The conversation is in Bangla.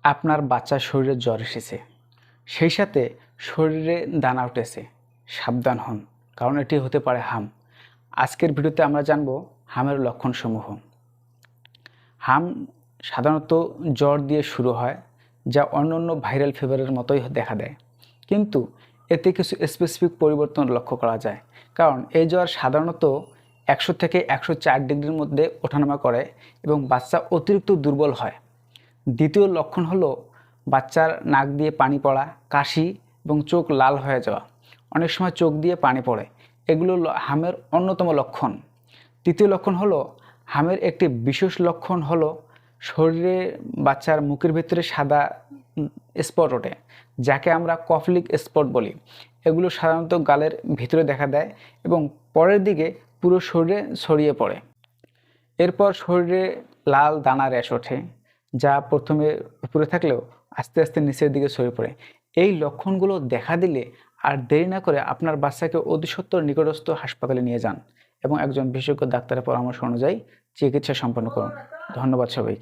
আপনার বাচ্চার শরীরে জ্বর এসেছে, সেই সাথে শরীরে দানা উঠেছে, সাবধান হন, কারণ এটি হতে পারে হাম। আজকের ভিডিওতে আমরা জানব হামের লক্ষণসমূহ। হাম সাধারণত জ্বর দিয়ে শুরু হয়, যা অন্যান্য ভাইরাল ফিভারের মতোই দেখা দেয়, কিন্তু এতে কিছু স্পেসিফিক পরিবর্তন লক্ষ্য করা যায়। কারণ এই জ্বর সাধারণত 100 থেকে 104 ডিগ্রির মধ্যে ওঠানামা করে এবং বাচ্চা অতিরিক্ত দুর্বল হয়। দ্বিতীয় লক্ষণ হলো বাচ্চার নাক দিয়ে পানি পড়া, কাশি এবং চোখ লাল হয়ে যাওয়া। অনেক সময় চোখ দিয়ে পানি পড়ে, এগুলো হামের অন্যতম লক্ষণ। তৃতীয় লক্ষণ হলো হামের একটি বিশেষ লক্ষণ হলো শরীরে বাচ্চার মুখের ভিতরে সাদা স্পট ওঠে, যাকে আমরা কফলিক স্পট বলি। এগুলো সাধারণত গালের ভিতরে দেখা দেয় এবং পরের দিকে পুরো শরীরে ছড়িয়ে পড়ে। এরপর শরীরে লাল দানা র্যাশ ওঠে, যা প্রথমে উপরে থাকলেও আস্তে আস্তে নিচের দিকে ছড়িয়ে পড়ে। এই লক্ষণগুলো দেখা দিলে আর দেরি না করে আপনার বাচ্চাকে অতি সত্বর নিকটস্থ হাসপাতালে নিয়ে যান এবং একজন বিশেষজ্ঞ ডাক্তারের পরামর্শ অনুযায়ী চিকিৎসা সম্পন্ন করুন। ধন্যবাদ সবাই।